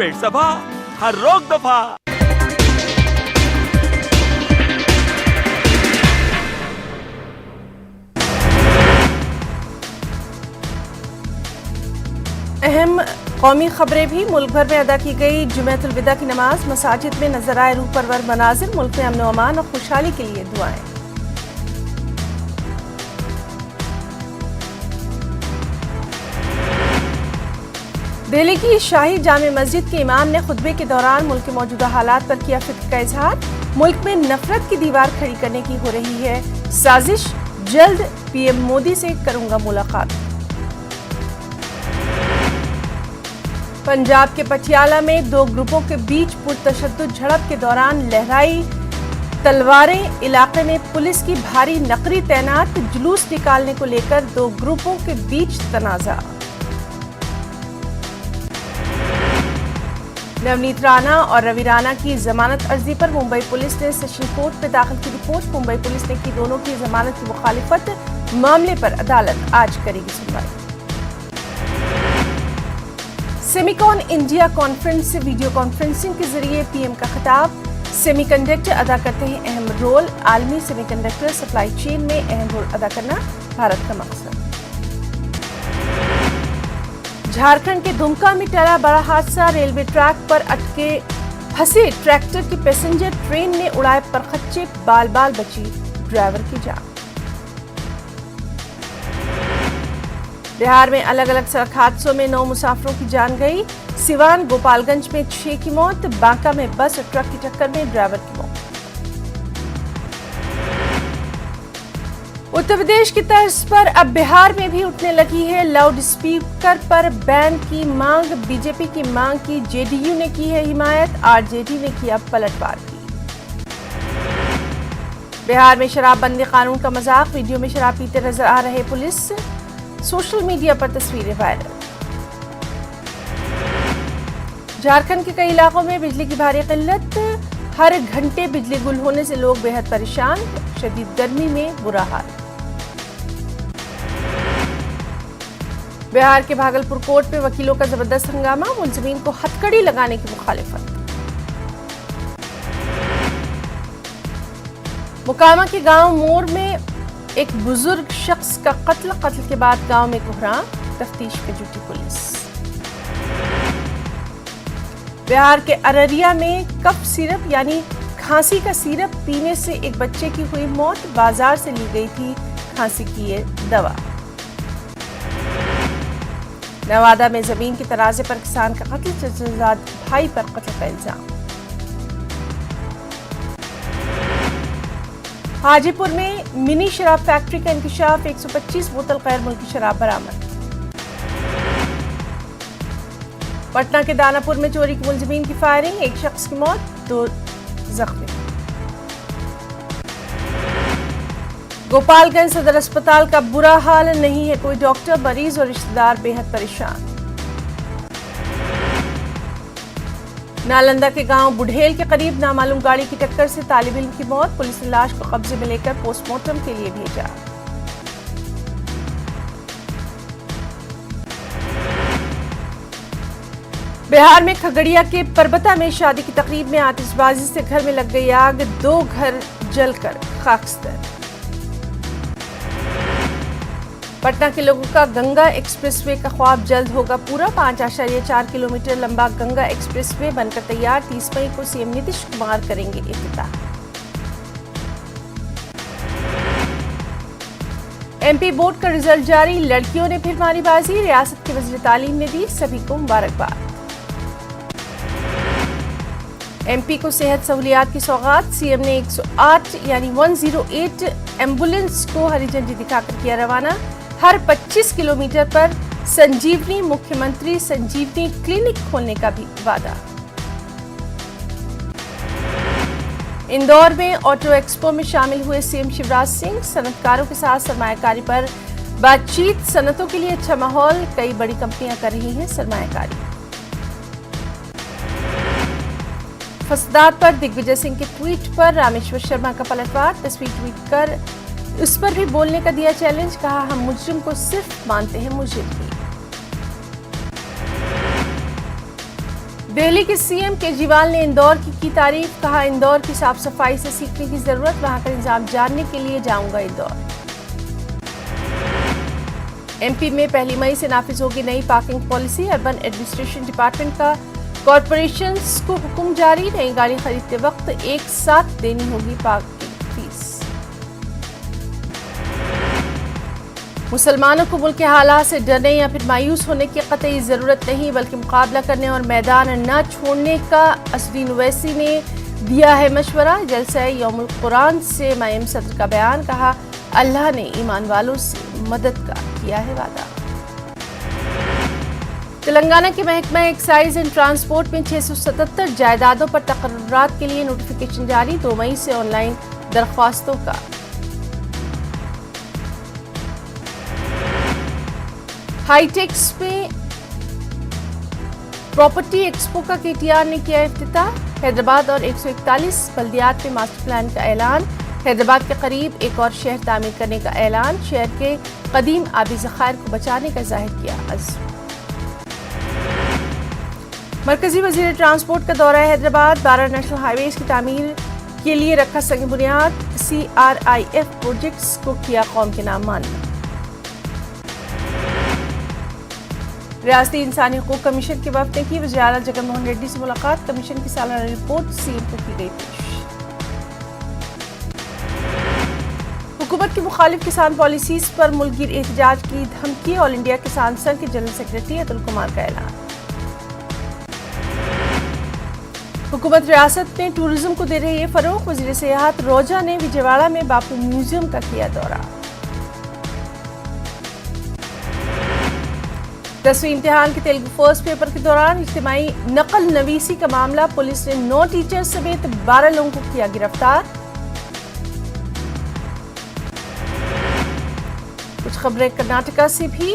पेट सभा, हर रोग दफा। अहम कौमी खबरें भी मुल्क भर में अदा की गई। जुमेतुल विदा की नमाज, मसाजिद में नजर आए रूह परवर मनाजिर। मुल्क में अमन व अमान और खुशहाली के लिए दुआएं। दिल्ली की शाही जामे मस्जिद के इमाम ने खुतबे के दौरान मुल्क के मौजूदा हालात पर किया फिक्र का इजहार। मुल्क में नफरत की दीवार खड़ी करने की हो रही है साजिश। जल्द पीएम मोदी से करूंगा मुलाकात। पंजाब के पटियाला में दो ग्रुपों के बीच पुरतशद्दुद झड़प के दौरान लहराई तलवारें। इलाके में पुलिस की भारी नकरी तैनात। जुलूस निकालने को लेकर दो ग्रुपों के बीच तनाजा। नवनीत राणा और रवि राणा की जमानत अर्जी पर मुंबई पुलिस ने सेशन कोर्ट में दाखिल की रिपोर्ट। मुंबई पुलिस ने की दोनों की जमानत की मुखालिफत। मामले पर अदालत आज करेगी सुनवाई। सेमिकॉन इंडिया कॉन्फ्रेंस से वीडियो कॉन्फ्रेंसिंग के जरिए पीएम का खिताब। सेमीकंडक्टर अदा करते हैं अहम रोल। आलमी सेमीकंडक्टर सप्लाई चेन में अहम रोल अदा करना भारत का मकसद। झारखंड के दुमका में टला बड़ा हादसा। रेलवे ट्रैक पर अटके फंसे ट्रैक्टर की पैसेंजर ट्रेन ने उड़ाए परखच्चे। बाल बाल बची ड्राइवर की जान। बिहार में अलग अलग सड़क हादसों में 9 मुसाफिरों की जान गई। सिवान गोपालगंज में 6 की मौत। बांका में बस और ट्रक की टक्कर में ड्राइवर की मौत। उत्तर प्रदेश की तर्ज पर अब बिहार में भी उठने लगी है लाउड स्पीकर पर बैन की मांग। बीजेपी की मांग की जेडीयू ने की है हिमायत। आरजेडी ने किया पलटवार की। बिहार में शराबबंदी कानून का मजाक। वीडियो में शराब पीते नजर आ रहे पुलिस। सोशल मीडिया पर तस्वीरें वायरल। झारखंड के कई इलाकों में बिजली की भारी किल्लत। हर घंटे बिजली गुल होने से लोग बेहद परेशान। शदीद गर्मी में बुरा हाल। बिहार के भागलपुर कोर्ट में वकीलों का जबरदस्त हंगामा। मुलजिमीन को हथकड़ी लगाने की मुखालिफत। मोकामा के गांव मोर में एक बुजुर्ग शख्स का कत्ल के बाद गांव में कोहराम। तफ्तीश में जुटी पुलिस। बिहार के अररिया में कफ सिरप यानी खांसी का सिरप पीने से एक बच्चे की हुई मौत। बाजार से ली गई थी खांसी की ये दवा। नवादा में जमीन के तराजे पर किसान का कत्ल। चचेजाद भाई पर कत्ल का इल्जाम। हाजीपुर में मिनी शराब फैक्ट्री का इंकशाफ। 125 बोतल गैर मुल्की शराब बरामद। पटना के दानापुर में चोरी की मुलजिमीन की फायरिंग। एक शख्स की मौत, 2 जख्मी। गोपालगंज सदर अस्पताल का बुरा हाल। नहीं है कोई डॉक्टर। मरीज और रिश्तेदार बेहद परेशान। नालंदा के गांव बुढ़ेल के करीब नामालूम गाड़ी की टक्कर से तालिब इल्म की मौत। पुलिस ने लाश को कब्जे में लेकर पोस्टमार्टम के लिए भेजा। बिहार में खगड़िया के परबता में शादी की तकरीब में आतिशबाजी से घर में लग गई आग। 2 घर जलकर खाकस्तर। पटना के लोगों का गंगा एक्सप्रेसवे का ख्वाब जल्द होगा पूरा। 5.4 किलोमीटर लंबा गंगा एक्सप्रेसवे बनकर तैयार। 30 मई को सीएम नीतीश कुमार करेंगे इफ्तिताह। एमपी बोर्ड का रिजल्ट जारी। लड़कियों ने फिर मारी बाजी। रियासत के वजीर तालीम ने दी सभी को मुबारकबाद। एमपी को सेहत सहूलियात की सौगात। सीएम ने 108 यानी 108 एम्बुलेंस को हरी झंडी दिखाकर किया रवाना। हर 25 किलोमीटर पर संजीवनी। मुख्यमंत्री संजीवनी क्लिनिक खोलने का भी वादा। इंदौर में ऑटो एक्सपो में शामिल हुए सीएम शिवराज सिंह। सनतकारों के साथ सरमायाकारी पर बातचीत। सनतों के लिए अच्छा माहौल। कई बड़ी कंपनियां कर रही हैं सरमायाकारी। फसदात पर दिग्विजय सिंह के ट्वीट पर रामेश्वर शर्मा का पलटवार। तस्वीर ट्वीट कर उस पर भी बोलने का दिया चैलेंज। कहा हम मुजरिम को सिर्फ मानते हैं मुजरिम ही। दिल्ली के सीएम केजरीवाल ने इंदौर की तारीफ, कहा इंदौर की साफ सफाई से सीखने की जरूरत, वहां का निजाम जानने के लिए जाऊंगा इंदौर। एमपी में 1 मई से नाफिज होगी नई parking policy, urban administration department का कॉरपोरेशंस को हुक्म जारी, नई गाड़ी खरीदते वक्त एक साथ देनी होगी पार्किंग फीस। मुसलमानों को मुल्क के हालात से डरने या फिर मायूस होने की कतई ज़रूरत नहीं, बल्कि मुकाबला करने और मैदान न छोड़ने का असदीन ओवैसी ने दिया है मशवरा। जलसा यौमुल कुरान से मायम सदर का बयान, कहा अल्लाह ने ईमान वालों से मदद का किया है वादा। तेलंगाना के महकमा एक्साइज एंड ट्रांसपोर्ट में 677 जायदादों पर तकर्रुरात के लिए नोटिफिकेशन जारी, 2 मई से ऑनलाइन दरख्वास्तों का। हाईटेक्स में प्रॉपर्टी एक्सपो का केटीआर ने किया इफ्तिताह, हैदराबाद और 141 बल्दियात में मास्टर प्लान का ऐलान, हैदराबाद के करीब एक और शहर तामीर करने का ऐलान, शहर के कदीम आबी ज़खायर को बचाने का जाहिर किया अज़्म। मरकजी वजीर ट्रांसपोर्ट का दौरा हैदराबाद, 12 नेशनल हाईवेज की तामीर के लिए रखा संग बुनियाद, CRIF प्रोजेक्ट्स को किया कौम के नाम मान्य। रियासती इंसानी हकूक़ कमीशन के वफ़द ने की वज़ीर आला जगनमोहन रेड्डी से मुलाकात, कमीशन की सालाना रिपोर्ट सीएम को की गई पेश। हुकूमत की मुखालिफ किसान पॉलिसीज पर मुल्कगीर एहतजाज की धमकी, ऑल इंडिया किसान संघ के जनरल सेक्रेटरी अतुल कुमार का ऐलान। हुकूमत रियासत में टूरिज्म को दे रही है फरोग, वज़ीर सियाहत रोजा ने विजयवाड़ा में बापू म्यूजियम का किया दौरा। 10वीं इम्तिहान के तेलुगु फर्स्ट पेपर के दौरान इज्तिमाई नकल नवीसी का मामला, पुलिस ने 9 टीचर्स समेत 12 लोगों को किया गिरफ्तार। कुछ खबरें कर्नाटका से भी,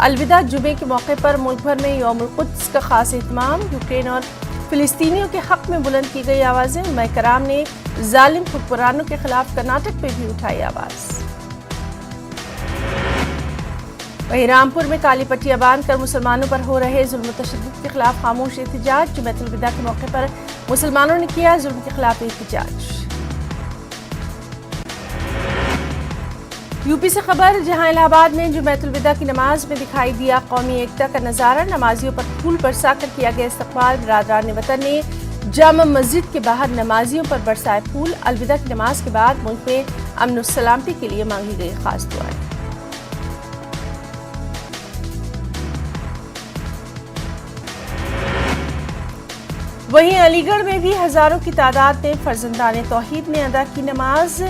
अलविदा जुमे के मौके पर मुल्क भर में यौमुल कुद्स का खास एहतमाम, यूक्रेन और फिलिस्तीनियों के हक में बुलंद की गई आवाजें, उलमाए कराम ने जालिम हुक्मरानों के खिलाफ कर्नाटक में भी उठाई आवाज। वहीं रामपुर में काली पट्टियां बांधकर मुसलमानों पर हो रहे जुल्म तशद्दुद के खिलाफ खामोश एहतजाज, जुमेतुल विदा के मौके पर मुसलमानों ने किया जुल्म के खिलाफ एहतजाज। यूपी से खबर, जहां इलाहाबाद में जुमेतुल विदा की नमाज में दिखाई दिया कौमी एकता का नजारा, नमाजियों पर फूल बरसाकर किया गया इस्तकबाल, बिरादरान वतन ने जामा मस्जिद के बाहर नमाजियों पर बरसाए फूल। अलविदा की नमाज के बाद मुल्क में अमन और सलामती के लिए मांगी गई खास दुआएं। वहीं अलीगढ़ में भी हजारों की तादाद में फर्जंदाने तौहीद ने अदा की नमाज।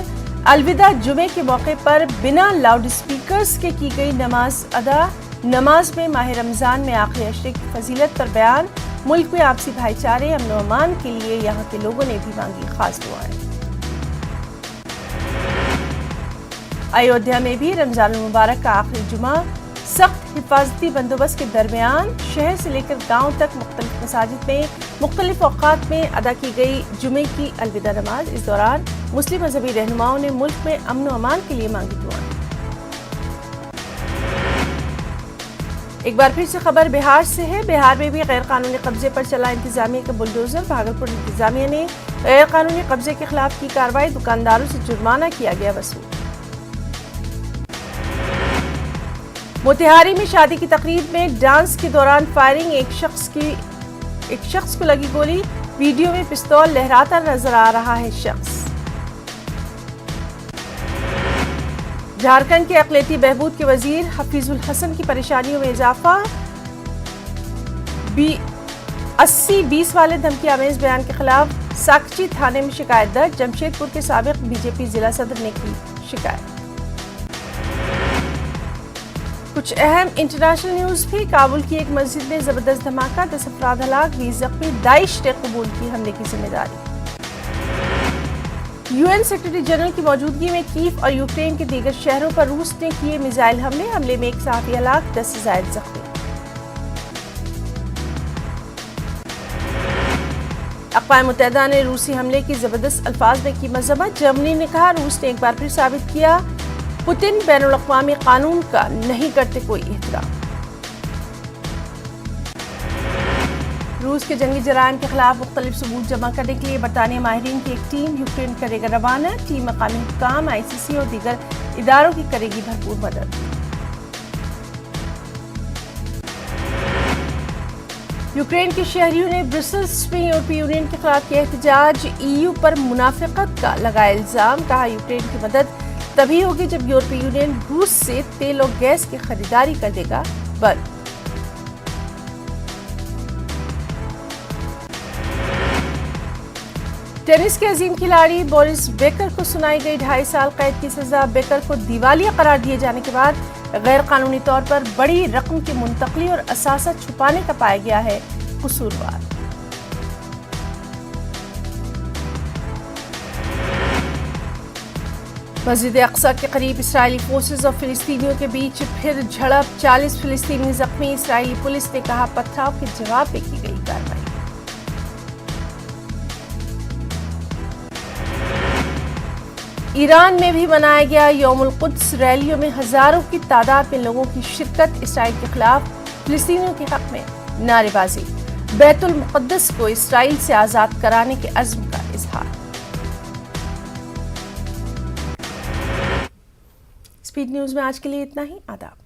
अलविदा जुमे के मौके पर बिना लाउड स्पीकर्स के की गई नमाज अदा। नमाज में माह रमजान में आखिरी अशरे की फजीलत पर बयान, मुल्क में आपसी भाईचारे अमन व अमान के लिए यहाँ के लोगों ने भी मांगी खास दुआएं। अयोध्या में भी रमजान मुबारक का आखिरी जुमा सख्त हिफाजती बंदोबस्त के दरमियान शहर से लेकर गांव तक मुख्तलिफ मसाजिद में मुख्तलिफ औकात में अदा की गई जुमे की अलविदा नमाज। इस दौरान मुस्लिम मजहबी रहनुमाओं ने मुल्क में अमन व अमान के लिए मांगी दुआएं। एक बार फिर से खबर बिहार से है। बिहार में भी गैर कानूनी कब्जे पर चला इंतजामिया का बुलडोजर। भागलपुर इंतजामिया ने गैर कानूनी कब्जे के खिलाफ की कार्रवाई, दुकानदारों से जुर्माना किया गया वसूल। मोतिहारी में शादी की तकरीब में डांस के दौरान फायरिंग, एक शख्स को लगी गोली, वीडियो में पिस्तौल लहराता नजर आ रहा है शख्स। झारखंड के अक़लियती बहबूद के वजीर हफीजुल हसन की परेशानियों में इजाफा, 80-20 वाले धमकी आमेज बयान के खिलाफ साकची थाने में शिकायत दर्ज। जमशेदपुर के साबिक बीजेपी जिला सदर ने की शिकायत। कुछ अहम इंटरनेशनल न्यूज भी, काबुल की एक मस्जिद में जबरदस्त धमाका, 10 अफराद हलाक, 20 जख्मी, दाइश ने कबूल की हमले की जिम्मेदारी। यूएन सेक्रेटरी जनरल की मौजूदगी में कीव और यूक्रेन के दीगर शहरों पर रूस ने किए मिसाइल हमले में एक सहाफ़ी हलाक, 10 से ज़ायद जख्मी। अक़वाम मुत्तहिदा ने रूसी हमले की जबरदस्त अल्फाज में की मज़म्मत। जर्मनी ने कहा, रूस ने एक बार फिर साबित किया पुतिन बैनुल-अक़वामी कानून का नहीं करते कोई एहतराम। रूस के जंगी जराइम के खिलाफ मुख्तलिफ सबूत जमा करने के लिए बरतानिया माहिरीन की एक टीम यूक्रेन करेगा रवाना। टीम मकामी हुक्काम, ICC और दीगर इदारों की करेगी भरपूर मदद। यूक्रेन के शहरियों ने ब्रसल्स में यूरोपीय यूनियन के खिलाफ किया एहतजाज। EU पर मुनाफिकत का लगाया इल्जाम। कहा यूक्रेन की मदद तभी होगी जब यूरोपीय यूनियन रूस से तेल और गैस की खरीदारी कर देगा बंद। टेनिस के अजीम खिलाड़ी बोरिस बेकर को सुनाई गई 2.5 साल कैद की सजा। बेकर को दिवालिया करार दिए जाने के बाद गैर कानूनी तौर पर बड़ी रकम की मुंतकली और असासा छुपाने का पाया गया है कसूरवार। मस्जिद अक्सा के करीब इस्राएली फोर्सेस और फिलिस्तीनियों के बीच फिर झड़प। 40 फिलिस्तीनी जख्मी। इस्राएली पुलिस ने कहा पथराव के जवाब में की गई कार्रवाई। ईरान में भी मनाया गया यौमुल कुद्स। रैलियों में हजारों की तादाद में लोगों की शिरकत। इसराइल के खिलाफ फिलिस्तीनियों के हक में नारेबाजी। बैतुल मुक़द्दस को इसराइल से आजाद कराने के अज़्म का इजहार। स्पीड न्यूज में आज के लिए इतना ही। आदाब।